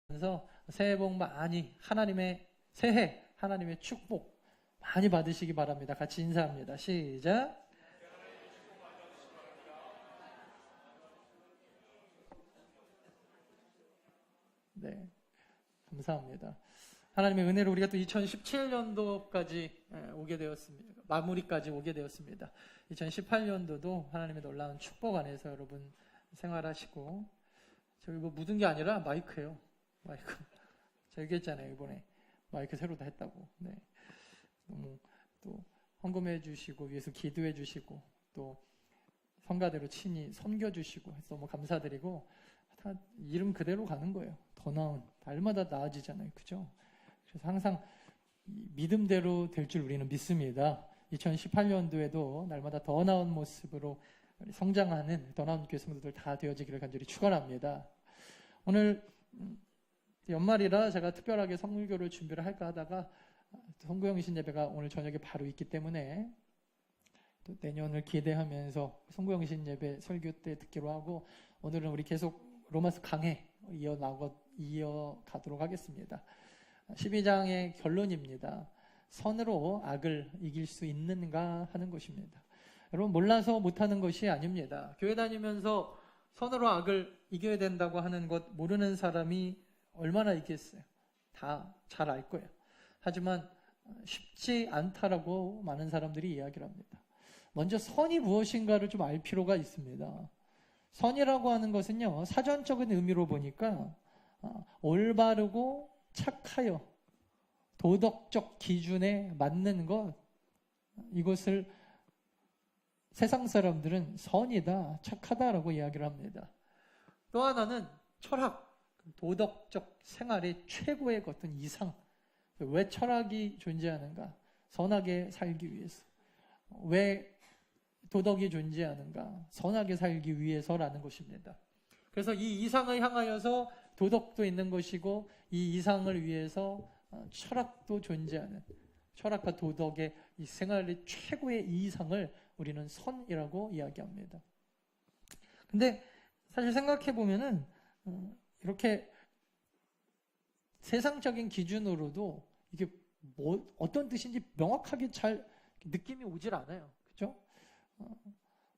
그래서 새해 복 많이 새해 하나님의 축복 많이 받으시기 바랍니다. 같이 인사합니다. 시작. 네, 감사합니다. 하나님의 은혜로 우리가 또 2017년도까지 오게 되었습니다. 마무리까지 오게 되었습니다. 2018년도도 하나님의 놀라운 축복 안에서 여러분 생활하시고, 저기 뭐 묻은 게 아니라 마이크예요. 마이크. 제가 얘기했잖아요, 이번에. 마이크 새로 다 했다고. 네. 너무 또 헌금해 주시고, 위해서 기도해 주시고, 또 성가대로 친히 섬겨 주시고 해서 너무 감사드리고, 다 이름 그대로 가는 거예요. 더 나은, 날마다 나아지잖아요. 그죠? 그래서 항상 믿음대로 될 줄 우리는 믿습니다. 2018년도에도 날마다 더 나은 모습으로 성장하는 더 나은 교회 성도들 다 되어지기를 간절히 축원합니다. 오늘 연말이라 제가 특별하게 성물교를 준비를 할까 하다가 송구영신 예배가 오늘 저녁에 바로 있기 때문에 또 내년을 기대하면서 송구영신 예배 설교 때 듣기로 하고, 오늘은 우리 계속 로마서 강해 이어가도록 하겠습니다. 12장의 결론입니다. 선으로 악을 이길 수 있는가 하는 것입니다. 여러분, 몰라서 못하는 것이 아닙니다. 교회 다니면서 선으로 악을 이겨야 된다고 하는 것 모르는 사람이 얼마나 있겠어요. 다 잘 알 거예요. 하지만 쉽지 않다라고 많은 사람들이 이야기를 합니다. 먼저 선이 무엇인가를 좀 알 필요가 있습니다. 선이라고 하는 것은요, 사전적인 의미로 보니까 올바르고 착하여 도덕적 기준에 맞는 것, 이것을 세상 사람들은 선이다, 착하다라고 이야기를 합니다. 또 하나는 철학, 도덕적 생활의 최고의 어떤 이상. 왜 철학이 존재하는가? 선하게 살기 위해서. 왜 도덕이 존재하는가? 선하게 살기 위해서라는 것입니다. 그래서 이 이상을 향하여서 도덕도 있는 것이고, 이 이상을 위해서 철학도 존재하는, 철학과 도덕의 이 생활의 최고의 이상을 우리는 선이라고 이야기합니다. 근데 사실 생각해 보면은 이렇게 세상적인 기준으로도 이게 어떤 뜻인지 명확하게 잘 느낌이 오질 않아요. 그죠?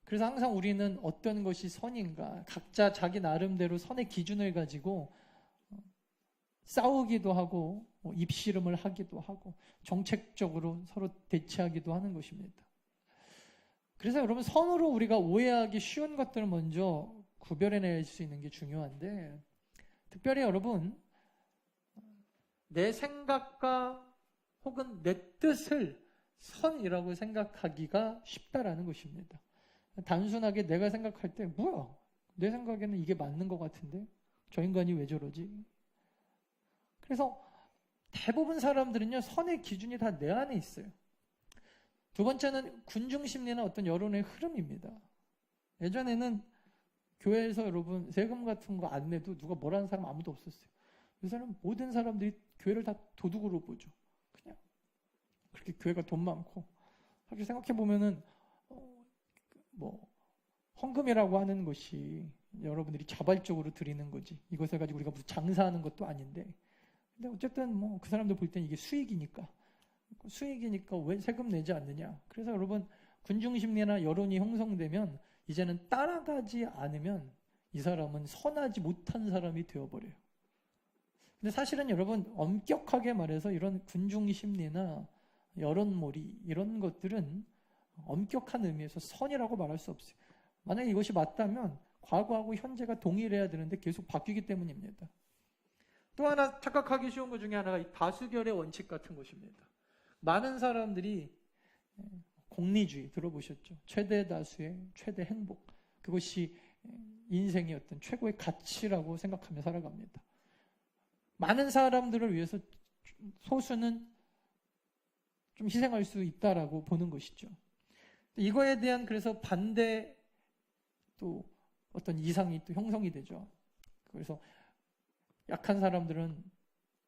그래서 항상 우리는 어떤 것이 선인가, 각자 자기 나름대로 선의 기준을 가지고 싸우기도 하고, 입씨름을 하기도 하고, 정책적으로 서로 대치하기도 하는 것입니다. 그래서 여러분, 선으로 우리가 오해하기 쉬운 것들을 먼저 구별해낼 수 있는 게 중요한데, 특별히 여러분, 내 생각과 혹은 내 뜻을 선이라고 생각하기가 쉽다라는 것입니다. 단순하게 내가 생각할 때, 뭐야? 내 생각에는 이게 맞는 것 같은데? 저 인간이 왜 저러지? 그래서 대부분 사람들은요, 선의 기준이 다 내 안에 있어요. 두 번째는 군중심리나 어떤 여론의 흐름입니다. 예전에는 교회에서 여러분 세금 같은 거 안 내도 누가 뭐라는 사람 아무도 없었어요. 요새는 모든 사람들이 교회를 다 도둑으로 보죠. 그냥 그렇게 교회가 돈 많고, 사실 생각해 보면은 헌금이라고 하는 것이 여러분들이 자발적으로 드리는 거지, 이것을 가지고 우리가 무슨 장사하는 것도 아닌데, 근데 어쨌든 그 사람들 볼 때는 이게 수익이니까 왜 세금 내지 않느냐. 그래서 여러분, 군중심리나 여론이 형성되면 이제는 따라가지 않으면 이 사람은 선하지 못한 사람이 되어버려요. 근데 사실은 여러분, 엄격하게 말해서 이런 군중심리나 여론몰이, 이런 것들은 엄격한 의미에서 선이라고 말할 수 없어요. 만약에 이것이 맞다면 과거하고 현재가 동일해야 되는데 계속 바뀌기 때문입니다. 또 하나 착각하기 쉬운 것 중에 하나가 이 다수결의 원칙 같은 것입니다. 많은 사람들이 공리주의 들어보셨죠? 최대 다수의 최대 행복, 그것이 인생의 어떤 최고의 가치라고 생각하며 살아갑니다. 많은 사람들을 위해서 소수는 좀 희생할 수 있다라고 보는 것이죠. 이거에 대한 그래서 반대, 또 어떤 이상이 또 형성이 되죠. 그래서 약한 사람들은,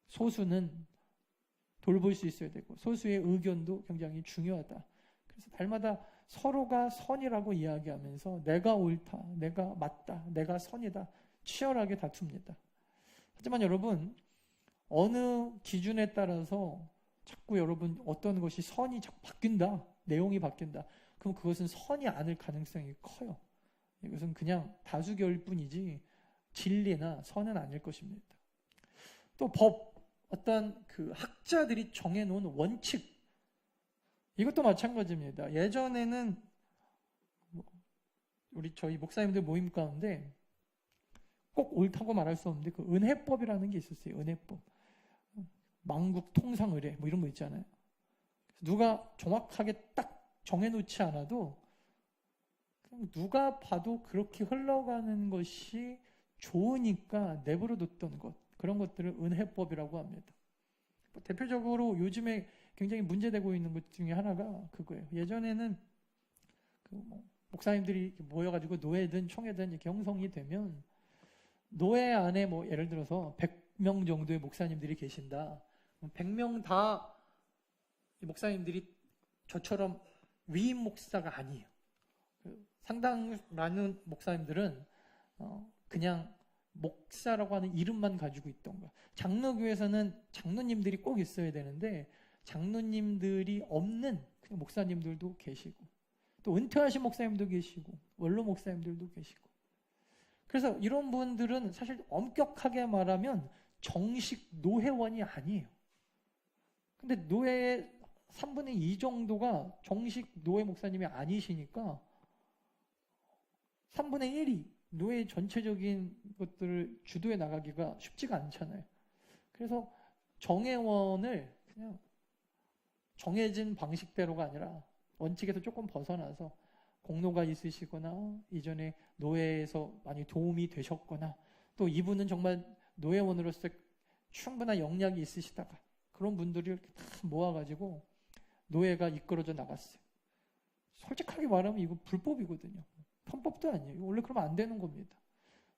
소수는 돌볼 수 있어야 되고, 소수의 의견도 굉장히 중요하다. 그래서 날마다 서로가 선이라고 이야기하면서 내가 옳다, 내가 맞다, 내가 선이다 치열하게 다툽니다. 하지만 여러분, 어느 기준에 따라서 자꾸 여러분 어떤 것이 선이 자꾸 바뀐다, 내용이 바뀐다, 그럼 그것은 선이 아닐 가능성이 커요. 이것은 그냥 다수결일 뿐이지 진리나 선은 아닐 것입니다. 또 법, 어떤 그 학자들이 정해놓은 원칙, 이것도 마찬가지입니다. 예전에는 저희 목사님들 모임 가운데 꼭 옳다고 말할 수 없는데 그 은혜법이라는 게 있었어요. 은혜법. 만국 통상의례 뭐 이런 거 있잖아요. 누가 정확하게 딱 정해놓지 않아도 그냥 누가 봐도 그렇게 흘러가는 것이 좋으니까 내버려뒀던 것, 그런 것들을 은혜법이라고 합니다. 대표적으로 요즘에 굉장히 문제되고 있는 것 중에 하나가 그거예요. 예전에는 목사님들이 모여가지고 노회든 총회든 이렇게 형성이 되면 노회 안에 예를 들어서 100명 정도의 목사님들이 계신다. 100명 다 목사님들이 저처럼 위임 목사가 아니에요. 상당 많은 목사님들은 그냥 목사라고 하는 이름만 가지고 있던가. 장로교에서는 장로님들이 꼭 있어야 되는데 장로님들이 없는 그냥 목사님들도 계시고, 또 은퇴하신 목사님도 계시고, 원로 목사님들도 계시고. 그래서 이런 분들은 사실 엄격하게 말하면 정식 노회원이 아니에요. 근데 노회의 3분의 2 정도가 정식 노회 목사님이 아니시니까 3분의 1이 노회 전체적인 것들을 주도해 나가기가 쉽지가 않잖아요. 그래서 정회원을 그냥 정해진 방식대로가 아니라 원칙에서 조금 벗어나서 공로가 있으시거나 이전에 노회에서 많이 도움이 되셨거나 또 이분은 정말 노회원으로서 충분한 역량이 있으시다가 그런 분들을 이렇게 다 모아가지고 노회가 이끌어져 나갔어요. 솔직하게 말하면 이거 불법이거든요. 편법도 아니에요. 원래 그러면 안 되는 겁니다.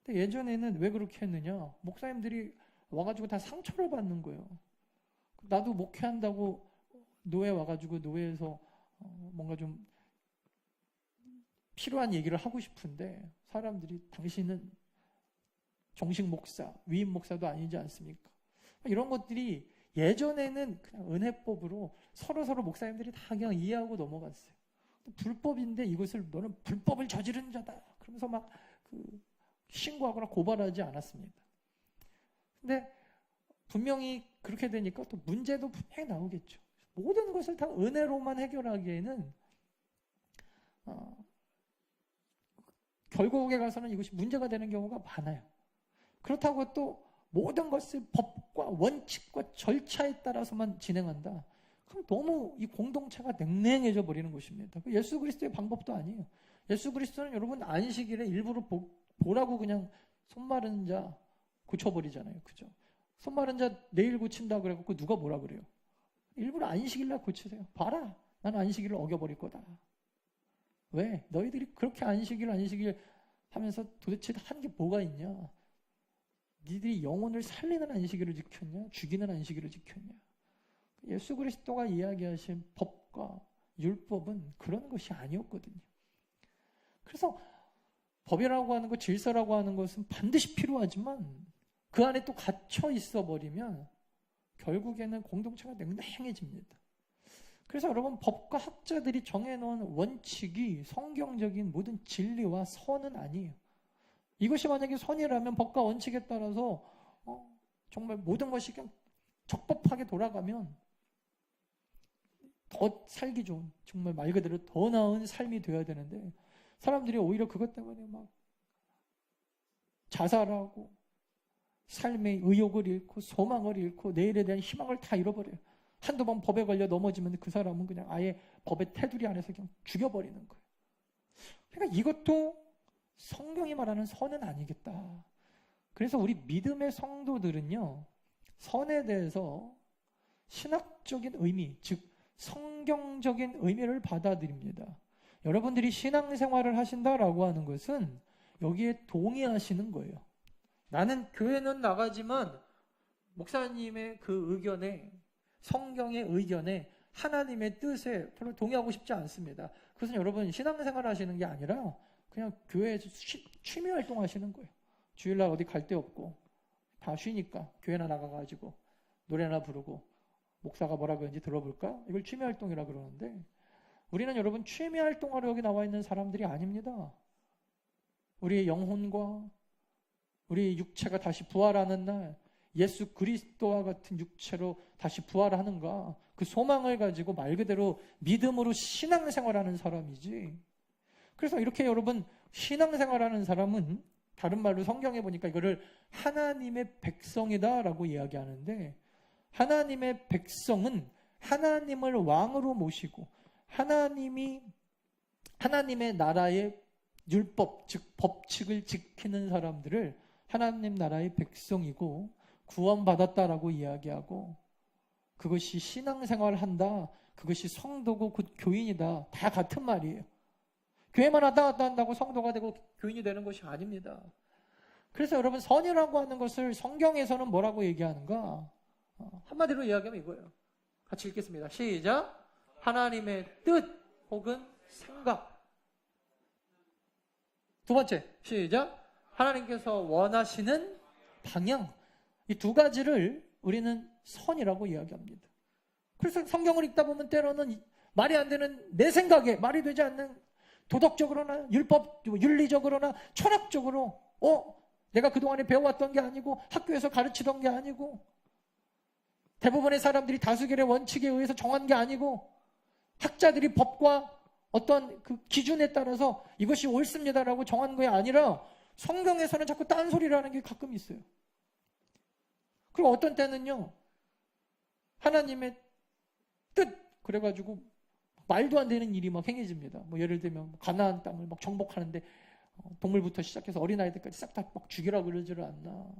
근데 예전에는 왜 그렇게 했느냐? 목사님들이 와가지고 다 상처를 받는 거예요. 나도 목회한다고 노회 와가지고 노회에서 뭔가 좀 필요한 얘기를 하고 싶은데 사람들이 당신은 정식 목사, 위임 목사도 아니지 않습니까? 이런 것들이 예전에는 그냥 은혜법으로 서로 목사님들이 다 그냥 이해하고 넘어갔어요. 불법인데 이것을 너는 불법을 저지른 자다. 그러면서 막 신고하거나 고발하지 않았습니다. 근데 분명히 그렇게 되니까 또 문제도 분명히 나오겠죠. 모든 것을 다 은혜로만 해결하기에는 결국에 가서는 이것이 문제가 되는 경우가 많아요. 그렇다고 또 모든 것을 법과 원칙과 절차에 따라서만 진행한다. 그럼 너무 이 공동체가 냉랭해져 버리는 것입니다. 예수 그리스도의 방법도 아니에요. 예수 그리스도는 여러분 안식일에 일부러 보라고 그냥 손 마른 자 고쳐버리잖아요. 그죠? 손 마른 자 내일 고친다 그래갖고 누가 뭐라 그래요? 일부러 안식일날 고치세요. 봐라, 나는 안식일을 어겨버릴 거다. 왜? 너희들이 그렇게 안식일 하면서 도대체 한 게 뭐가 있냐? 니들이 영혼을 살리는 안식일을 지켰냐? 죽이는 안식일을 지켰냐? 예수 그리스도가 이야기하신 법과 율법은 그런 것이 아니었거든요. 그래서 법이라고 하는 것, 질서라고 하는 것은 반드시 필요하지만 그 안에 또 갇혀 있어 버리면 결국에는 공동체가 냉랭해집니다. 그래서 여러분, 법과 학자들이 정해놓은 원칙이 성경적인 모든 진리와 선은 아니에요. 이것이 만약에 선이라면 법과 원칙에 따라서 정말 모든 것이 그냥 적법하게 돌아가면 더 살기 좋은, 정말 말 그대로 더 나은 삶이 되어야 되는데 사람들이 오히려 그것 때문에 막 자살하고 삶의 의욕을 잃고 소망을 잃고 내일에 대한 희망을 다 잃어버려요. 한두 번 법에 걸려 넘어지면 그 사람은 그냥 아예 법의 테두리 안에서 그냥 죽여버리는 거예요. 그러니까 이것도 성경이 말하는 선은 아니겠다. 그래서 우리 믿음의 성도들은요, 선에 대해서 신학적인 의미, 즉 성경적인 의미를 받아들입니다. 여러분들이 신앙생활을 하신다라고 하는 것은 여기에 동의하시는 거예요. 나는 교회는 나가지만 목사님의 그 의견에, 성경의 의견에, 하나님의 뜻에 별로 동의하고 싶지 않습니다. 그것은 여러분 신앙생활 하시는 게 아니라 그냥 교회에서 취미 활동 하시는 거예요. 주일날 어디 갈 데 없고 다 쉬니까 교회나 나가가지고 노래나 부르고 목사가 뭐라 그러는지 들어볼까? 이걸 취미활동이라 그러는데 우리는 여러분 취미활동하러 여기 나와 있는 사람들이 아닙니다. 우리의 영혼과 우리 육체가 다시 부활하는 날 예수 그리스도와 같은 육체로 다시 부활하는가 그 소망을 가지고 말 그대로 믿음으로 신앙생활하는 사람이지. 그래서 이렇게 여러분 신앙생활하는 사람은 다른 말로 성경에 보니까 이거를 하나님의 백성이다라고 이야기하는데 하나님의 백성은 하나님을 왕으로 모시고 하나님의 나라의 율법, 즉 법칙을 지키는 사람들을 하나님 나라의 백성이고 구원받았다라고 이야기하고 그것이 신앙생활을 한다. 그것이 성도고 곧 교인이다. 다 같은 말이에요. 교회만 왔다 한다고 성도가 되고 교인이 되는 것이 아닙니다. 그래서 여러분 선이라고 하는 것을 성경에서는 뭐라고 얘기하는가? 한마디로 이야기하면 이거예요. 같이 읽겠습니다. 시작. 하나님의 뜻 혹은 생각. 두 번째 시작. 하나님께서 원하시는 방향. 이 두 가지를 우리는 선이라고 이야기합니다. 그래서 성경을 읽다 보면 때로는 말이 안 되는 내 생각에 말이 되지 않는 도덕적으로나 윤리적으로나 철학적으로 내가 그동안에 배워왔던 게 아니고 학교에서 가르치던 게 아니고 대부분의 사람들이 다수결의 원칙에 의해서 정한 게 아니고 학자들이 법과 어떤 그 기준에 따라서 이것이 옳습니다라고 정한 게 아니라 성경에서는 자꾸 딴소리라는 게 가끔 있어요. 그리고 어떤 때는요 하나님의 뜻 그래가지고 말도 안 되는 일이 막 행해집니다. 뭐 예를 들면 가나안 땅을 막 정복하는데 동물부터 시작해서 어린아이들까지 싹 다 막 죽이라 그러지를 않나.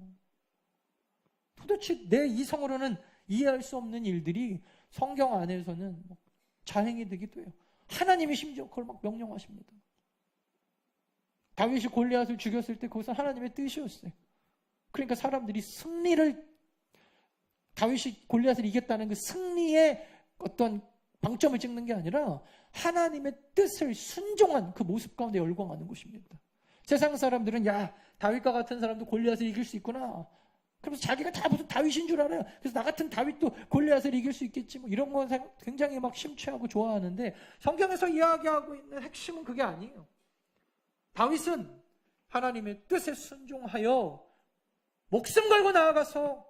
도대체 내 이성으로는 이해할 수 없는 일들이 성경 안에서는 자행이 되기도 해요. 하나님이 심지어 그걸 막 명령하십니다. 다윗이 골리앗을 죽였을 때 그것은 하나님의 뜻이었어요. 그러니까 사람들이 다윗이 골리앗을 이겼다는 그 승리의 어떤 방점을 찍는 게 아니라 하나님의 뜻을 순종한 그 모습 가운데 열광하는 것입니다. 세상 사람들은 야 다윗과 같은 사람도 골리앗을 이길 수 있구나. 그래서 자기가 다 무슨 다윗인 줄 알아요. 그래서 나 같은 다윗도 골리앗을 이길 수 있겠지. 뭐 이런 거 굉장히 막 심취하고 좋아하는데 성경에서 이야기하고 있는 핵심은 그게 아니에요. 다윗은 하나님의 뜻에 순종하여 목숨 걸고 나아가서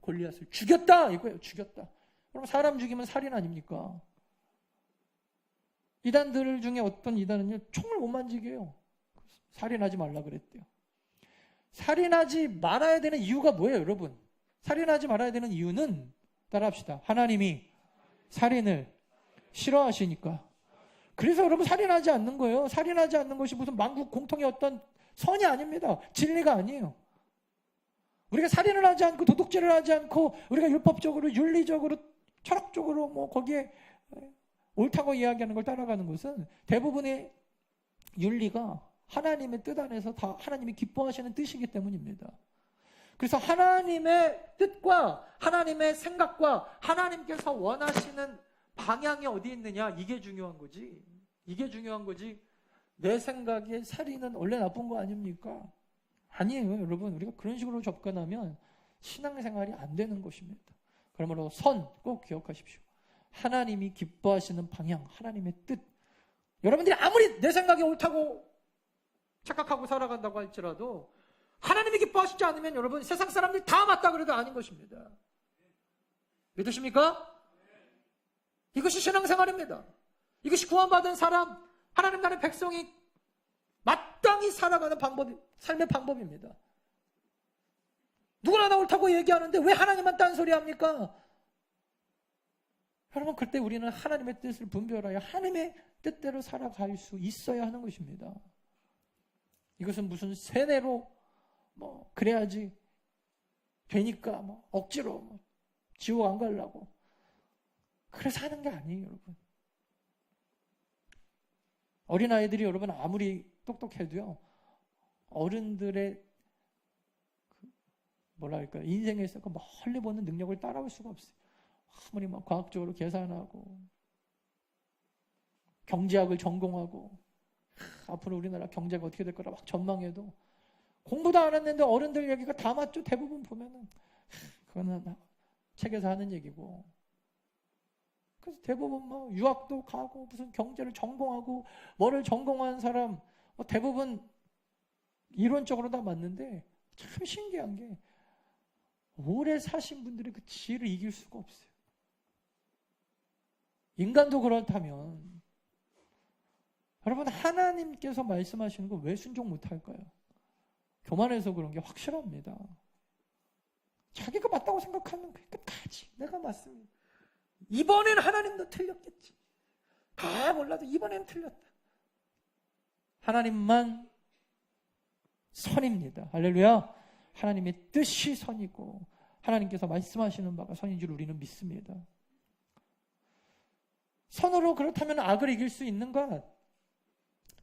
골리앗을 죽였다 이거예요. 죽였다. 그럼 사람 죽이면 살인 아닙니까? 이단들 중에 어떤 이단은요 총을 못 만지게 해요. 살인하지 말라 그랬대요. 살인하지 말아야 되는 이유가 뭐예요, 여러분? 살인하지 말아야 되는 이유는 따라합시다. 하나님이 살인을 싫어하시니까. 그래서 여러분 살인하지 않는 거예요. 살인하지 않는 것이 무슨 만국 공통의 어떤 선이 아닙니다. 진리가 아니에요. 우리가 살인을 하지 않고 도둑질을 하지 않고 우리가 율법적으로 윤리적으로 철학적으로 뭐 거기에 옳다고 이야기하는 걸 따라가는 것은 대부분의 윤리가 하나님의 뜻 안에서 다 하나님이 기뻐하시는 뜻이기 때문입니다. 그래서 하나님의 뜻과 하나님의 생각과 하나님께서 원하시는 방향이 어디 있느냐 이게 중요한 거지. 이게 중요한 거지. 내 생각에 살인은 원래 나쁜 거 아닙니까? 아니에요, 여러분. 우리가 그런 식으로 접근하면 신앙생활이 안 되는 것입니다. 그러므로 선 꼭 기억하십시오. 하나님이 기뻐하시는 방향, 하나님의 뜻. 여러분들이 아무리 내 생각이 옳다고 착각하고 살아간다고 할지라도 하나님이 기뻐하시지 않으면 여러분 세상 사람들이 다 맞다 그래도 아닌 것입니다. 믿으십니까? 이것이 신앙생활입니다. 이것이 구원받은 사람, 하나님 나라의 백성이 마땅히 살아가는 방법이, 삶의 방법입니다. 누구나 다 옳다고 얘기하는데 왜 하나님만 딴소리 합니까? 여러분 그때 우리는 하나님의 뜻을 분별하여 하나님의 뜻대로 살아갈 수 있어야 하는 것입니다. 이것은 무슨 세뇌로 뭐 그래야지 되니까 뭐 억지로 뭐 지옥 안 가려고 그래서 하는 게 아니에요, 여러분. 어린아이들이 여러분 아무리 똑똑해도요 어른들의 뭐랄까 인생에서 그 멀리 보는 능력을 따라올 수가 없어요. 아무리 막 과학적으로 계산하고 경제학을 전공하고 앞으로 우리나라 경제가 어떻게 될 거라 막 전망해도 공부도 안 했는데 어른들 얘기가 다 맞죠. 대부분 보면은 그거는 책에서 하는 얘기고. 그래서 대부분 뭐 유학도 가고 무슨 경제를 전공하고 뭐를 전공한 사람 대부분 이론적으로 다 맞는데 참 신기한 게 오래 사신 분들이 그 지혜를 이길 수가 없어요. 인간도 그렇다면 여러분 하나님께서 말씀하시는 거 왜 순종 못할까요? 교만해서 그런 게 확실합니다. 자기가 맞다고 생각하면 끝까지 내가 맞습니다. 이번엔 하나님도 틀렸겠지. 다 몰라도 이번엔 틀렸다. 하나님만 선입니다. 할렐루야. 하나님의 뜻이 선이고 하나님께서 말씀하시는 바가 선인 줄 우리는 믿습니다. 선으로 그렇다면 악을 이길 수 있는가?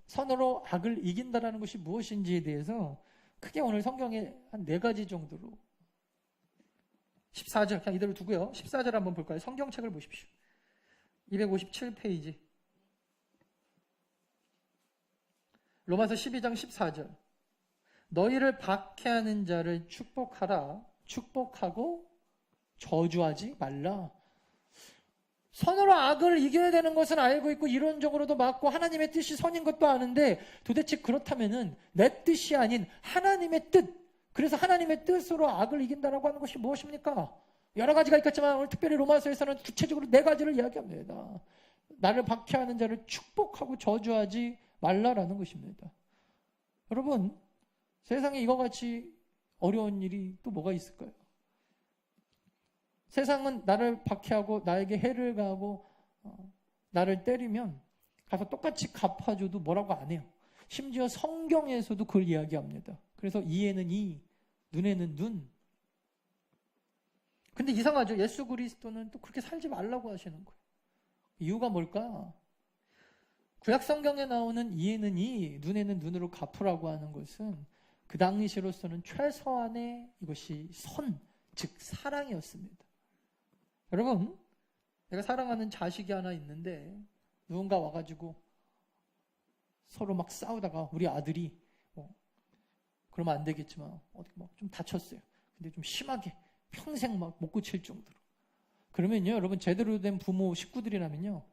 선으로 악을 이긴다라는 것이 무엇인지에 대해서 크게 오늘 성경에 한 4가지 정도로 14절 그냥 이대로 두고요. 14절 한번 볼까요? 성경책을 보십시오. 257페이지 로마서 12장 14절 너희를 박해하는 자를 축복하라. 축복하고 저주하지 말라. 선으로 악을 이겨야 되는 것은 알고 있고 이론적으로도 맞고 하나님의 뜻이 선인 것도 아는데 도대체 그렇다면은 내 뜻이 아닌 하나님의 뜻, 그래서 하나님의 뜻으로 악을 이긴다라고 하는 것이 무엇입니까? 여러 가지가 있겠지만 오늘 특별히 로마서에서는 구체적으로 4가지를 이야기합니다. 나를 박해하는 자를 축복하고 저주하지 말라라는 것입니다. 여러분 세상에 이와 같이 어려운 일이 또 뭐가 있을까요? 세상은 나를 박해하고 나에게 해를 가하고 나를 때리면 가서 똑같이 갚아줘도 뭐라고 안 해요. 심지어 성경에서도 그걸 이야기합니다. 그래서 이에는 이, 눈에는 눈. 근데 이상하죠. 예수 그리스도는 또 그렇게 살지 말라고 하시는 거예요. 이유가 뭘까? 구약 성경에 나오는 이에는 이, 눈에는 눈으로 갚으라고 하는 것은 그 당시로서는 최소한의 이것이 선, 즉 사랑이었습니다. 여러분, 내가 사랑하는 자식이 하나 있는데 누군가 와가지고 서로 막 싸우다가 우리 아들이 그러면 안 되겠지만 어떻게 막 좀 다쳤어요. 근데 좀 심하게 평생 막 못 고칠 정도로. 그러면요, 여러분 제대로 된 부모 식구들이라면요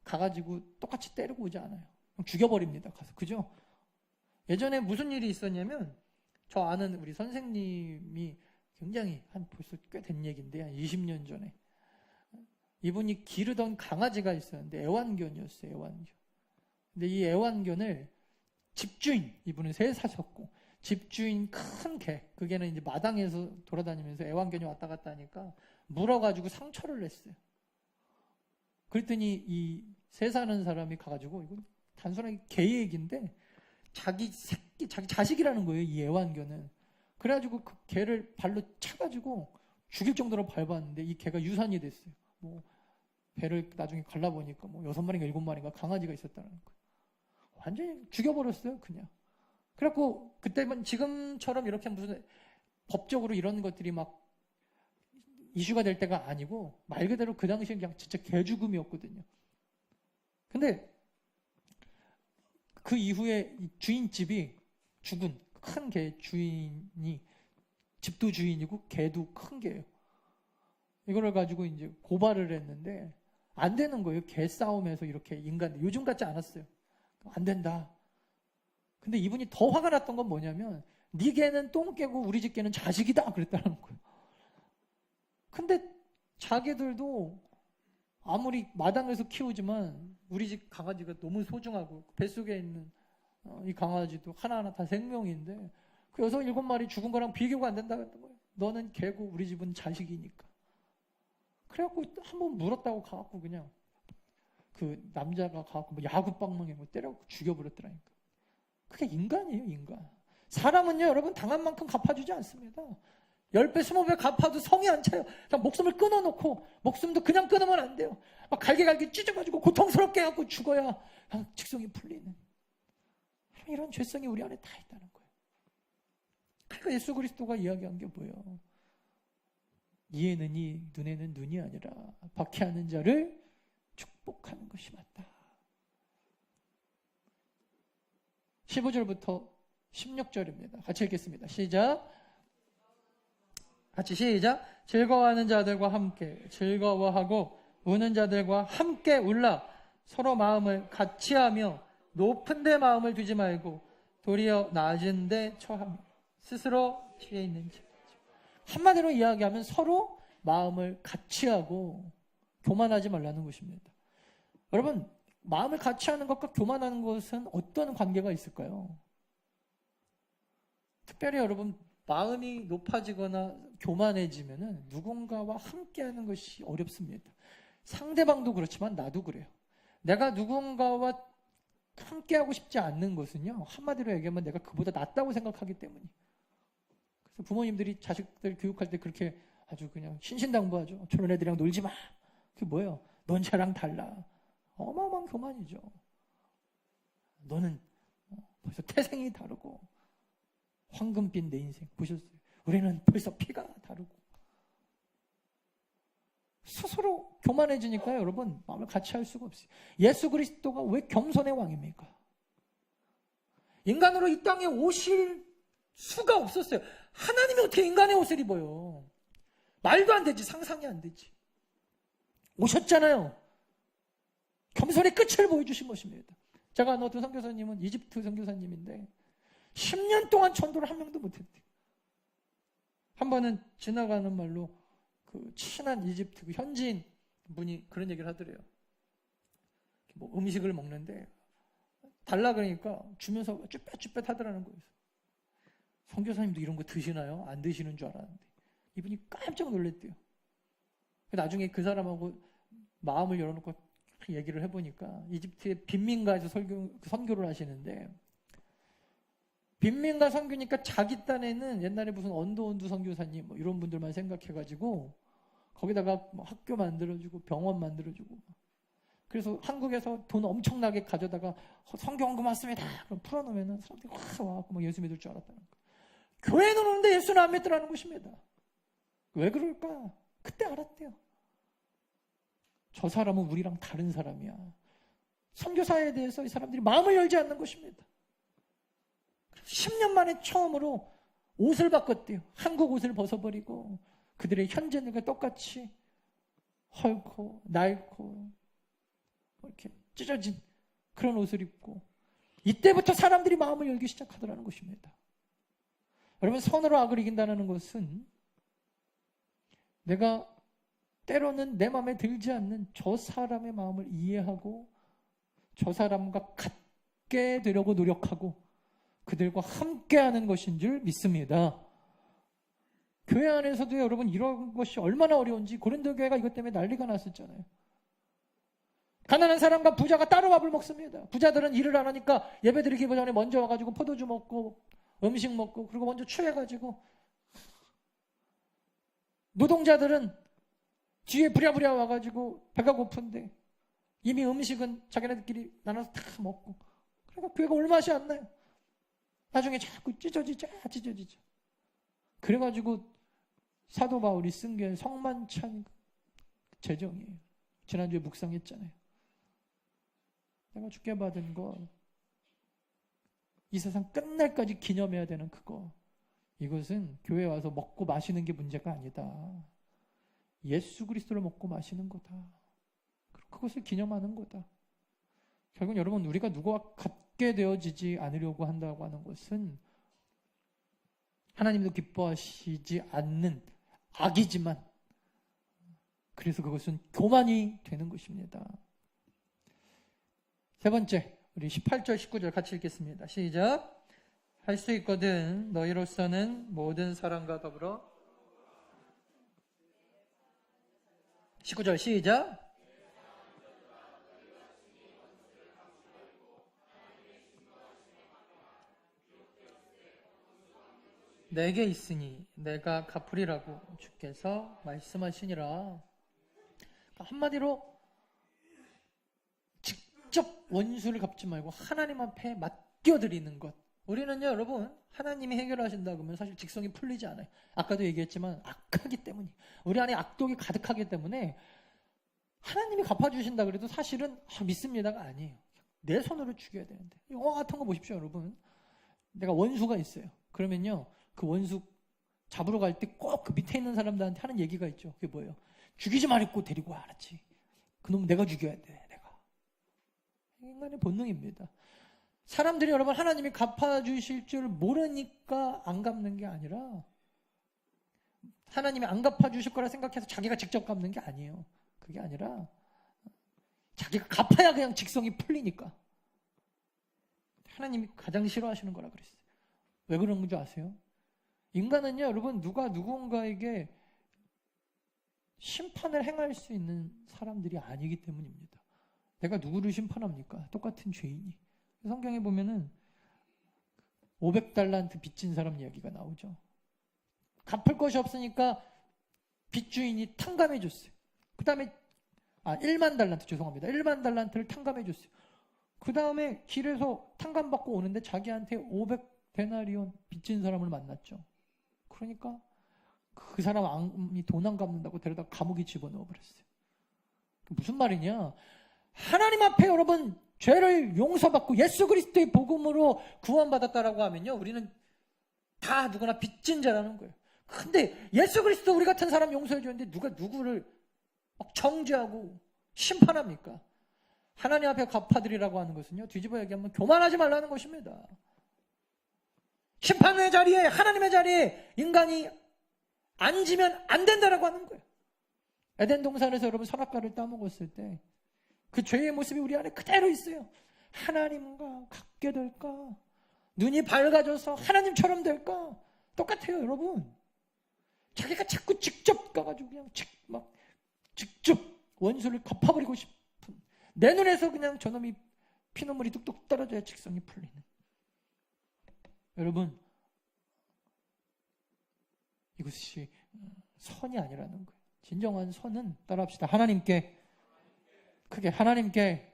가가지고 똑같이 때리고 오지 않아요. 죽여버립니다. 가서 그죠? 예전에 무슨 일이 있었냐면 저 아는 우리 선생님이 굉장히 한 벌써 꽤 된 얘기인데 한 20년 전에 이분이 기르던 강아지가 있었는데 애완견이었어요. 애완견. 근데 이 애완견을 집주인, 이분은 새 사셨고 집주인 큰 개, 그 개는 이제 마당에서 돌아다니면서 애완견이 왔다 갔다 하니까 물어가지고 상처를 냈어요. 그랬더니 이 새 사는 사람이 가가지고 이건 단순하게 개 얘기인데 자기 새끼, 자기 자식이라는 거예요. 이 애완견은. 그래가지고 그 개를 발로 차가지고 죽일 정도로 밟았는데 이 개가 유산이 됐어요. 뭐 배를 나중에 갈라보니까 뭐 6마리인가 7마리인가 강아지가 있었다는 거예요. 완전히 죽여버렸어요. 그냥. 그래갖고 그때만 지금처럼 이렇게 무슨 법적으로 이런 것들이 막 이슈가 될 때가 아니고 말 그대로 그 당시엔 그냥 진짜 개죽음이었거든요. 근데 그 이후에 주인집이 죽은 큰 개 주인이 집도 주인이고 개도 큰 개예요. 이거를 가지고 이제 고발을 했는데 안 되는 거예요. 개 싸움에서 이렇게 인간 요즘 같지 않았어요. 안 된다. 근데 이분이 더 화가 났던 건 뭐냐면 네 개는 똥 깨고 우리 집 개는 자식이다 그랬다는 거예요. 근데 자기들도 아무리 마당에서 키우지만 우리 집 강아지가 너무 소중하고 뱃속에 있는 이 강아지도 하나하나 다 생명인데 그 6, 7마리 죽은 거랑 비교가 안 된다 그랬던 거예요. 너는 개고 우리 집은 자식이니까. 그래갖고 한번 물었다고 가갖고 그냥 그 남자가 가갖고 뭐 야구방망이 뭐 때려갖고 죽여버렸더라니까. 그게 인간이에요, 인간. 사람은요, 여러분 당한 만큼 갚아주지 않습니다. 10배, 20배 갚아도 성이 안 차요. 그냥 목숨을 끊어놓고 목숨도 그냥 끊으면 안 돼요. 막 갈게 찢어가지고 고통스럽게 해갖고 죽어야 직성이 풀리는 이런 죄성이 우리 안에 다 있다는 거예요. 그러니까 예수 그리스도가 이야기한 게 뭐예요? 이에는 이, 눈에는 눈이 아니라 박해하는 자를 축복하는 것이 맞다. 15절부터 16절입니다. 같이 읽겠습니다. 시작. 같이 시작. 즐거워하는 자들과 함께 즐거워하고 우는 자들과 함께 울라. 서로 마음을 같이 하며 높은 데 마음을 두지 말고 도리어 낮은 데 처하며 스스로 피해 있는 자. 한마디로 이야기하면 서로 마음을 같이 하고 교만하지 말라는 것입니다. 여러분, 마음을 같이 하는 것과 교만하는 것은 어떤 관계가 있을까요? 특별히 여러분, 마음이 높아지거나 교만해지면은 누군가와 함께하는 것이 어렵습니다. 상대방도 그렇지만 나도 그래요. 내가 누군가와 함께하고 싶지 않는 것은요, 한마디로 얘기하면 내가 그보다 낫다고 생각하기 때문이에요. 그래서 부모님들이 자식들 교육할 때 그렇게 아주 그냥 신신당부하죠. 저런 애들이랑 놀지 마. 그게 뭐예요? 넌 쟤랑 달라. 어마어마한 교만이죠. 너는 벌써 태생이 다르고 황금빛 내 인생 보셨어요? 우리는 벌써 피가 다르고. 스스로 교만해지니까요, 여러분, 마음을 같이 할 수가 없어요. 예수 그리스도가 왜 겸손의 왕입니까? 인간으로 이 땅에 오실 수가 없었어요. 하나님이 어떻게 인간의 옷을 입어요? 말도 안 되지, 상상이 안 되지. 오셨잖아요. 겸손의 끝을 보여주신 것입니다. 제가 아는 어떤 선교사님은 이집트 선교사님인데 10년 동안 전도를 한 명도 못했대요. 한 번은 지나가는 말로 그 친한 이집트 그 현지인 분이 그런 얘기를 하더래요. 뭐 음식을 먹는데 달라 그러니까 주면서 쭈뼛쭈뼛 하더라는 거예요. 선교사님도 이런 거 드시나요? 안 드시는 줄 알았는데 이분이 깜짝 놀랐대요. 나중에 그 사람하고 마음을 열어놓고 얘기를 해보니까 이집트의 빈민가에서 선교를 하시는데 빈민가 선교니까 자기 딴에는 옛날에 무슨 언더원두 선교사님 뭐 이런 분들만 생각해가지고 거기다가 뭐 학교 만들어주고 병원 만들어주고 그래서 한국에서 돈 엄청나게 가져다가 선교원금 왔습니다. 그럼 풀어놓으면 사람들이 확 와갖고 막 예수 믿을 줄 알았다는 거예요. 교회는 오는데 예수는 안 믿더라는 것입니다. 왜 그럴까? 그때 알았대요. 저 사람은 우리랑 다른 사람이야. 선교사에 대해서 이 사람들이 마음을 열지 않는 것입니다. 10년 만에 처음으로 옷을 바꿨대요. 한국 옷을 벗어버리고 그들의 현재들과 똑같이 헐고 낡고 이렇게 찢어진 그런 옷을 입고 이때부터 사람들이 마음을 열기 시작하더라는 것입니다. 여러분, 선으로 악을 이긴다는 것은 내가 때로는 내 마음에 들지 않는 저 사람의 마음을 이해하고 저 사람과 같게 되려고 노력하고 그들과 함께하는 것인 줄 믿습니다. 교회 안에서도 여러분 이런 것이 얼마나 어려운지 고린도 교회가 이것 때문에 난리가 났었잖아요. 가난한 사람과 부자가 따로 밥을 먹습니다. 부자들은 일을 안 하니까 예배드리기 전에 먼저 와가지고 포도주 먹고 음식 먹고 그리고 먼저 취해가지고 노동자들은 뒤에 부랴부랴 와가지고 배가 고픈데 이미 음식은 자기네들끼리 나눠서 다 먹고 그러니까 교회가 올맛이 안 나요. 나중에 자꾸 찢어지죠. 그래가지고 사도 바울이 쓴 게 성만찬 제정이에요. 지난주에 묵상했잖아요. 내가 주께 받은 거 이 세상 끝날까지 기념해야 되는 그거, 이것은 교회에 와서 먹고 마시는 게 문제가 아니다. 예수 그리스도를 먹고 마시는 거다. 그것을 기념하는 거다. 결국 여러분, 우리가 누구와 같게 되어지지 않으려고 한다고 하는 것은 하나님도 기뻐하시지 않는 악이지만 그래서 그것은 교만이 되는 것입니다. 세 번째, 우리 18절 19절 같이 읽겠습니다. 시작. 할 수 있거든 너희로서는 모든 사람과 더불어 19절 시작. 내게 있으니 내가 갚으리라고 주께서 말씀하시니라. 한마디로 직접 원수를 갚지 말고 하나님 앞에 맡겨드리는 것. 우리는요, 여러분, 하나님이 해결하신다 그러면 사실 직성이 풀리지 않아요. 아까도 얘기했지만 악하기 때문에, 우리 안에 악독이 가득하기 때문에 하나님이 갚아주신다 그래도 사실은 믿습니다가 아니에요. 내 손으로 죽여야 되는데. 영화 같은 거 보십시오, 여러분. 내가 원수가 있어요. 그러면요, 그 원수 잡으러 갈 때 꼭 그 밑에 있는 사람들한테 하는 얘기가 있죠. 그게 뭐예요? 죽이지 말고 데리고 와, 알았지? 그놈 내가 죽여야 돼, 내가. 인간의 본능입니다. 사람들이 여러분 하나님이 갚아주실 줄 모르니까 안 갚는 게 아니라 하나님이 안 갚아주실 거라 생각해서 자기가 직접 갚는 게 아니에요. 그게 아니라 자기가 갚아야 그냥 직성이 풀리니까. 하나님이 가장 싫어하시는 거라 그랬어요. 왜 그런 줄 아세요? 인간은요, 여러분, 누가 누군가에게 심판을 행할 수 있는 사람들이 아니기 때문입니다. 내가 누구를 심판합니까? 똑같은 죄인이. 성경에 보면은 500달란트 빚진 사람 이야기가 나오죠. 갚을 것이 없으니까 빚주인이 탕감해 줬어요. 그 다음에 1만 달란트, 죄송합니다. 1만 달란트를 탕감해 줬어요. 그 다음에 길에서 탕감받고 오는데 자기한테 500데나리온 빚진 사람을 만났죠. 그러니까 그 사람이 돈 안 갚는다고 데려다 감옥에 집어넣어 버렸어요. 무슨 말이냐? 하나님 앞에 여러분 죄를 용서받고 예수 그리스도의 복음으로 구원받았다라고 하면요, 우리는 다 누구나 빚진 자라는 거예요. 근데 예수 그리스도 우리 같은 사람 용서해 주는데 누가 누구를 막 정죄하고 심판합니까? 하나님 앞에 갚아드리라고 하는 것은요, 뒤집어 얘기하면 교만하지 말라는 것입니다. 심판의 자리에, 하나님의 자리에 인간이 앉으면 안 된다라고 하는 거예요. 에덴 동산에서 여러분 선악과를 따먹었을 때 그 죄의 모습이 우리 안에 그대로 있어요. 하나님과 같게 될까? 눈이 밝아져서 하나님처럼 될까? 똑같아요, 여러분. 자기가 자꾸 직접 가가지고 그냥 직접 원수를 갚아버리고 싶은, 내 눈에서 그냥 저놈이 피눈물이 뚝뚝 떨어져야 직성이 풀리는. 여러분, 이것이 선이 아니라는 거예요. 진정한 선은 따라합시다. 하나님께, 크게 하나님께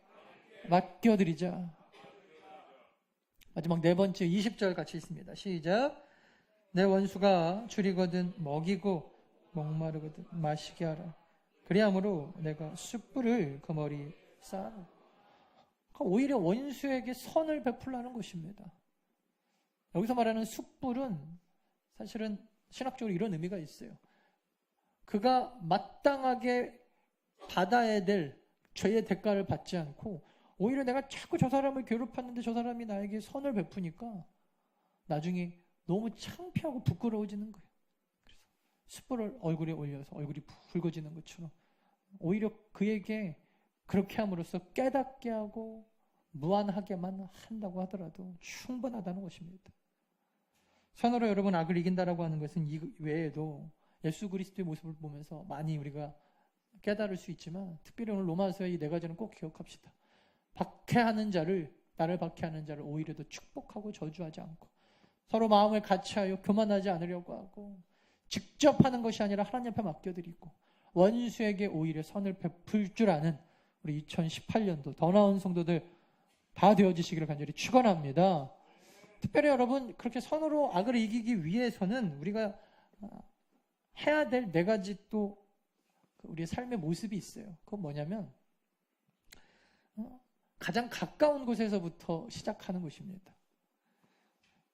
맡겨드리자. 마지막 네 번째 20절 같이 있습니다. 시작. 내 원수가 줄이거든 먹이고 목마르거든 마시게 하라. 그리함으로 내가 숯불을 그 머리에 쌓아라. 오히려 원수에게 선을 베풀라는 것입니다. 여기서 말하는 숯불은 사실은 신학적으로 이런 의미가 있어요. 그가 마땅하게 받아야 될 죄의 대가를 받지 않고 오히려 내가 자꾸 저 사람을 괴롭혔는데 저 사람이 나에게 선을 베푸니까 나중에 너무 창피하고 부끄러워지는 거예요. 그래서 숯불을 얼굴에 올려서 얼굴이 붉어지는 것처럼 오히려 그에게 그렇게 함으로써 깨닫게 하고 무안하게만 한다고 하더라도 충분하다는 것입니다. 선으로 여러분 악을 이긴다라고 하는 것은 이 외에도 예수 그리스도의 모습을 보면서 많이 우리가 깨달을 수 있지만 특별히 오늘 로마서의 이 네 가지는 꼭 기억합시다. 박해하는 자를, 나를 박해하는 자를 오히려 더 축복하고 저주하지 않고 서로 마음을 같이하여 교만하지 않으려고 하고 직접 하는 것이 아니라 하나님 앞에 맡겨드리고 원수에게 오히려 선을 베풀 줄 아는 우리 2018년도 더 나은 성도들 다 되어지시기를 간절히 축원합니다. 특별히 여러분 그렇게 선으로 악을 이기기 위해서는 우리가 해야 될 네 가지 또 우리의 삶의 모습이 있어요. 그건 뭐냐면 가장 가까운 곳에서부터 시작하는 것입니다.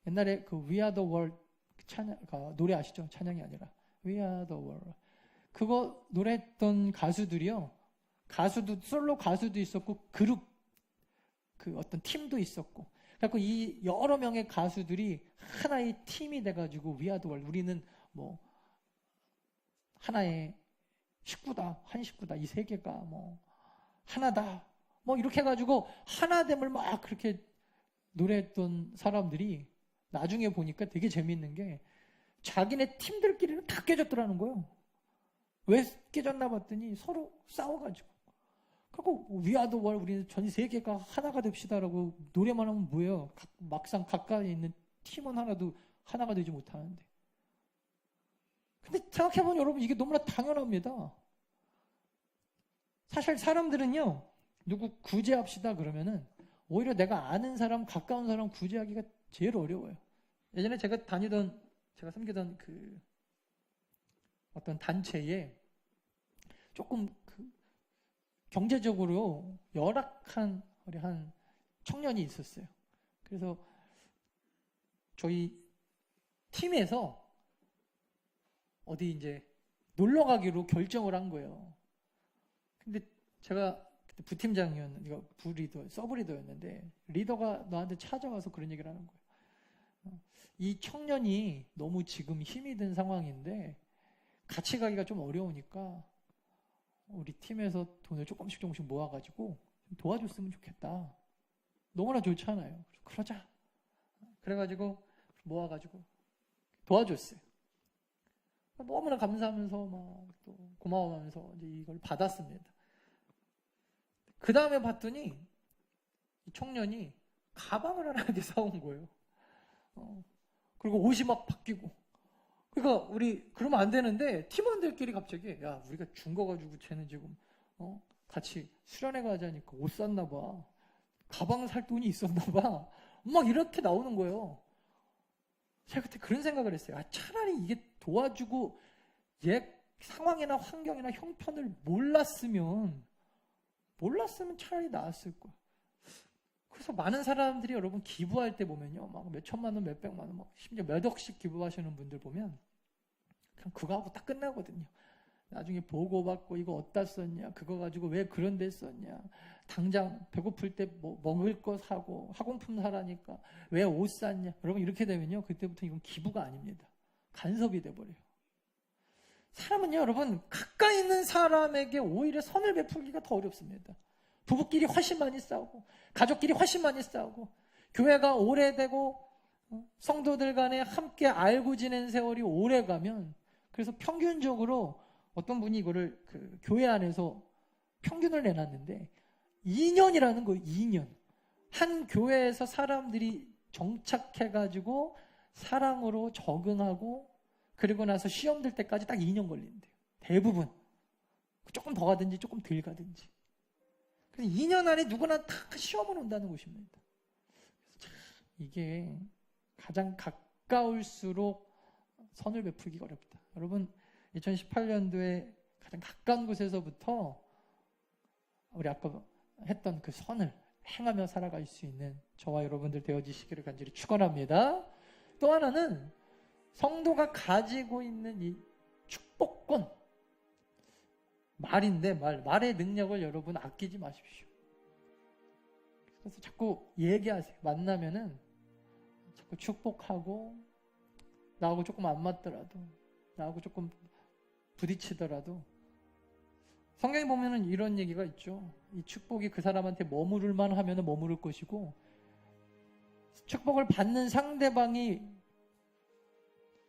옛날에 그 We Are the World 노래 아시죠? 찬양이 아니라 We Are the World. 그거 노래했던 가수들이요. 솔로 가수도 있었고 그룹 그 어떤 팀도 있었고. 그래서 이 여러 명의 가수들이 하나의 팀이 돼가지고 We Are the World. 우리는 뭐 하나의 식구다, 한 식구다, 이 세계가 뭐 하나다, 뭐 이렇게 해가지고 하나됨을 막 그렇게 노래했던 사람들이 나중에 보니까 되게 재밌는 게 자기네 팀들끼리는 다 깨졌더라는 거예요. 왜 깨졌나 봤더니 서로 싸워가지고. 그리고 We Are the World, 우리는 전 세계가 하나가 됩시다라고 노래만 하면 뭐예요? 막상 가까이 있는 팀은 하나도 하나가 되지 못하는데. 근데 생각해보면 여러분 이게 너무나 당연합니다. 사실 사람들은요, 누구 구제합시다 그러면은 오히려 내가 아는 사람, 가까운 사람 구제하기가 제일 어려워요. 예전에 제가 섬기던 그 어떤 단체에 조금 그 경제적으로 열악한 우리 한 청년이 있었어요. 그래서 저희 팀에서 어디 이제 놀러 가기로 결정을 한 거예요. 근데 제가 그때 부팀장이었는데, 이거 부리더, 서브리더였는데, 리더가 너한테 찾아와서 그런 얘기를 하는 거예요. 이 청년이 너무 지금 힘이 든 상황인데, 같이 가기가 좀 어려우니까, 우리 팀에서 돈을 조금씩 모아가지고 도와줬으면 좋겠다. 너무나 좋잖아요. 그러자. 그래가지고 모아가지고 도와줬어요. 너무나 감사하면서 막 또 고마워하면서 이제 이걸 받았습니다. 그 다음에 봤더니 이 청년이 가방을 하나 이렇게 사온 거예요. 그리고 옷이 막 바뀌고. 그러니까 우리 그러면 안 되는데 팀원들끼리 갑자기 야 우리가 준 거 가지고 쟤는 지금 같이 수련회 가자니까 옷 샀나 봐. 가방 살 돈이 있었나 봐. 막 이렇게 나오는 거예요. 제가 그때 그런 생각을 했어요. 차라리 이게 도와주고 얘 상황이나 환경이나 형편을 몰랐으면 차라리 나았을 거야. 그래서 많은 사람들이 여러분 기부할 때 보면요, 막 몇 천만 원, 몇 백만 원, 막 심지어 몇 억씩 기부하시는 분들 보면 그냥 그거 하고 딱 끝나거든요. 나중에 보고받고 이거 어디다 썼냐, 그거 가지고 왜 그런 데 썼냐, 당장 배고플 때 뭐 먹을 거 사고 학용품 사라니까 왜 옷 샀냐. 여러분 이렇게 되면요, 그때부터 이건 기부가 아닙니다. 간섭이 돼버려요. 사람은요, 여러분 가까이 있는 사람에게 오히려 선을 베풀기가 더 어렵습니다. 부부끼리 훨씬 많이 싸우고 가족끼리 훨씬 많이 싸우고 교회가 오래되고 성도들 간에 함께 알고 지낸 세월이 오래가면, 그래서 평균적으로 어떤 분이 이거를 교회 안에서 평균을 내놨는데 2년이라는 거예요. 2년. 한 교회에서 사람들이 정착해가지고 사랑으로 적응하고 그리고 나서 시험 들 때까지 딱 2년 걸린대요. 대부분. 조금 더 가든지 조금 덜 가든지. 2년 안에 누구나 다 시험을 온다는 것입니다. 이게 가장 가까울수록 선을 베풀기가 어렵다. 여러분 2018년도에 가장 가까운 곳에서부터 우리 아까 했던 그 선을 행하며 살아갈 수 있는 저와 여러분들 되어지시기를 간절히 축원합니다. 또 하나는 성도가 가지고 있는 이 축복권, 말인데 말의 능력을 여러분 아끼지 마십시오. 그래서 자꾸 얘기하세요. 만나면은 자꾸 축복하고, 나하고 조금 안 맞더라도, 나하고 조금 부딪히더라도, 성경에 보면은 이런 얘기가 있죠. 이 축복이 그 사람한테 머무를만 하면은 머무를 것이고, 축복을 받는 상대방이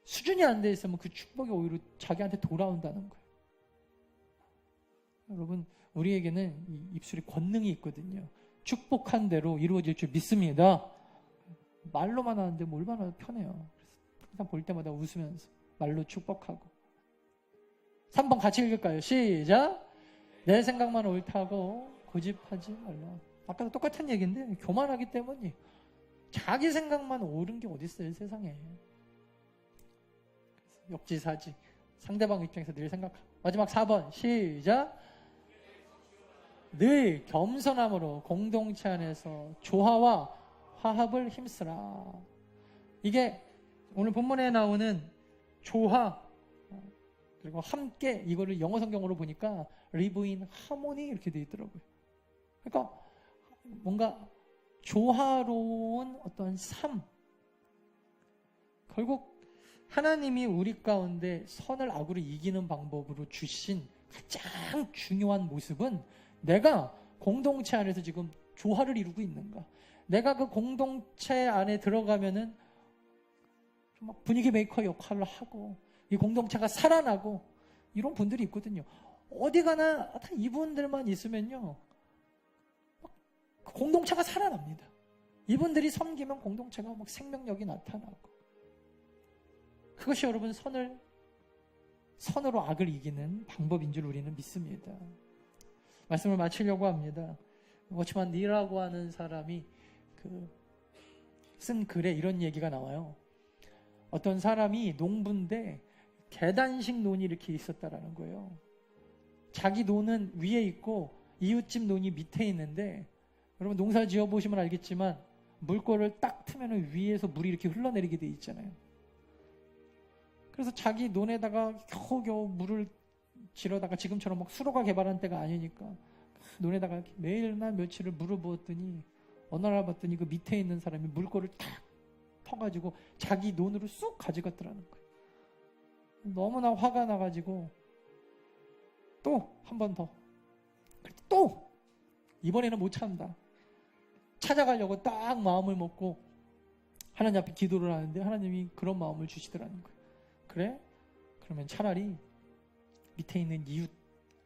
수준이 안 돼 있으면 그 축복이 오히려 자기한테 돌아온다는 거예요. 여러분, 우리에게는 이 입술에 권능이 있거든요. 축복한 대로 이루어질 줄 믿습니다. 말로만 하는데 뭐 얼마나 편해요. 그래서 항상 볼 때마다 웃으면서 말로 축복하고. 3번 같이 읽을까요? 시작. 내 생각만 옳다고 고집하지 말라. 아까도 똑같은 얘기인데 교만하기 때문에 자기 생각만 옳은 게 어디 있어요, 세상에. 역지사지. 상대방 입장에서 늘 생각하고. 마지막 4번 시작. 늘 겸손함으로 공동체 안에서 조화와 화합을 힘쓰라. 이게 오늘 본문에 나오는 조화 그리고 함께, 이거를 영어 성경으로 보니까 live in harmony 이렇게 되어 있더라고요. 그러니까 뭔가 조화로운 어떤 삶, 결국 하나님이 우리 가운데 선을 악으로 이기는 방법으로 주신 가장 중요한 모습은 내가 공동체 안에서 지금 조화를 이루고 있는가, 내가 그 공동체 안에 들어가면은 좀 막 분위기 메이커 역할을 하고 이 공동체가 살아나고 이런 분들이 있거든요. 어디 가나 다 이분들만 있으면요 공동체가 살아납니다. 이분들이 섬기면 공동체가 막 생명력이 나타나고, 그것이 여러분 선으로 악을 이기는 방법인 줄 우리는 믿습니다. 말씀을 마치려고 합니다. 워치만 니라고 하는 사람이 쓴 글에 이런 얘기가 나와요. 어떤 사람이 농부인데 계단식 논이 이렇게 있었다라는 거예요. 자기 논은 위에 있고 이웃집 논이 밑에 있는데, 여러분 농사 지어보시면 알겠지만 물꼬를 딱 트면 위에서 물이 이렇게 흘러내리게 돼 있잖아요. 그래서 자기 논에다가 겨우겨우 물을 지러다가, 지금처럼 막 수로가 개발한 때가 아니니까 논에다가 매일날 며칠을 물을 부었더니 어느 날 봤더니 그 밑에 있는 사람이 물꼬를 탁 터가지고 자기 논으로 쑥 가져갔더라는 거예요. 너무나 화가 나가지고 또 한 번 더, 또 이번에는 못 참다, 찾아가려고 딱 마음을 먹고 하나님 앞에 기도를 하는데 하나님이 그런 마음을 주시더라는 거예요. 그래? 그러면 차라리 밑에 있는 이웃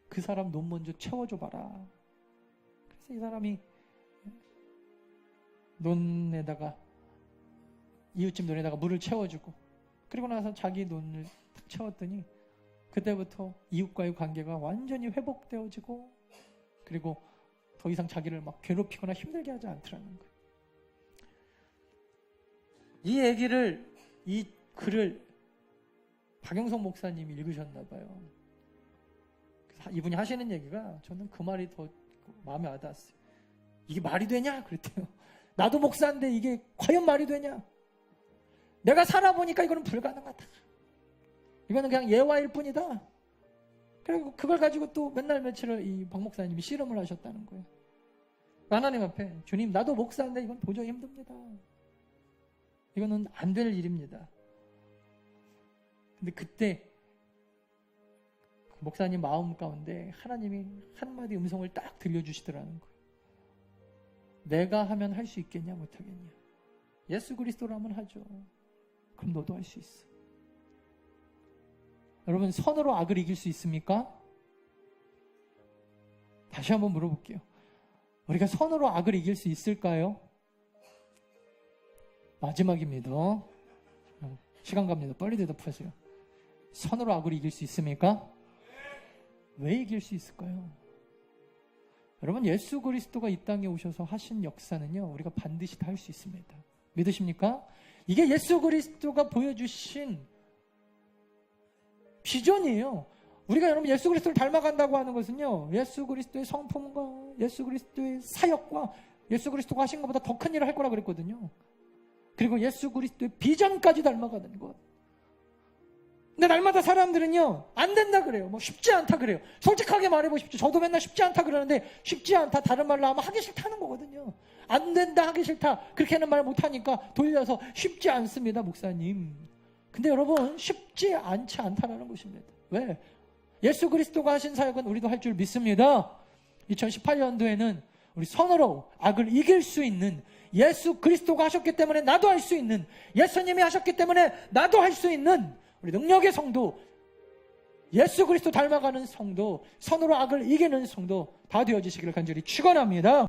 그 사람 논 먼저 채워줘 봐라. 그래서 이 사람이 논에다가, 이웃집 논에다가 물을 채워주고, 그리고 나서 자기 논을 탁 채웠더니 그때부터 이웃과의 관계가 완전히 회복되어지고, 그리고 더 이상 자기를 막 괴롭히거나 힘들게 하지 않더라는 거예요. 이 얘기를, 이 글을 박영석 목사님이 읽으셨나 봐요. 이분이 하시는 얘기가 저는 그 말이 더 마음에 와닿았어요. 이게 말이 되냐? 그랬대요. 나도 목사인데 이게 과연 말이 되냐? 내가 살아보니까 이거는 불가능하다. 이거는 그냥 예화일 뿐이다. 그리고 그걸 가지고 또 맨날 며칠을 이 박 목사님이 씨름을 하셨다는 거예요. 하나님 앞에, 주님 나도 목사인데 이건 도저히 힘듭니다. 이거는 안 될 일입니다. 근데 그때 목사님 마음 가운데 하나님이 한마디 음성을 딱 들려주시더라는 거예요. 내가 하면 할 수 있겠냐 못하겠냐. 예수 그리스도라면 하죠. 그럼 너도 할 수 있어. 여러분, 선으로 악을 이길 수 있습니까? 다시 한번 물어볼게요. 우리가 선으로 악을 이길 수 있을까요? 마지막입니다. 시간 갑니다. 빨리 대답하세요. 선으로 악을 이길 수 있습니까? 왜 이길 수 있을까요? 여러분, 예수 그리스도가 이 땅에 오셔서 하신 역사는요, 우리가 반드시 다 할 수 있습니다. 믿으십니까? 이게 예수 그리스도가 보여주신 비전이에요. 우리가 여러분 예수 그리스도를 닮아간다고 하는 것은요, 예수 그리스도의 성품과 예수 그리스도의 사역과 예수 그리스도가 하신 것보다 더 큰 일을 할 거라 그랬거든요. 그리고 예수 그리스도의 비전까지 닮아가는 것. 근데 날마다 사람들은요, 안 된다 그래요. 뭐 쉽지 않다 그래요. 솔직하게 말해보십시오. 저도 맨날 쉽지 않다 그러는데, 쉽지 않다, 다른 말로 하면 하기 싫다는 거거든요. 안 된다, 하기 싫다, 그렇게는 말 못하니까 돌려서 쉽지 않습니다, 목사님. 근데 여러분, 쉽지 않지 않다라는 것입니다. 왜? 예수 그리스도가 하신 사역은 우리도 할 줄 믿습니다. 2018년도에는 우리 선으로 악을 이길 수 있는, 예수 그리스도가 하셨기 때문에 나도 할 수 있는, 예수님이 하셨기 때문에 나도 할 수 있는 우리 능력의 성도, 예수 그리스도 닮아가는 성도, 선으로 악을 이기는 성도 다 되어지시기를 간절히 축원합니다.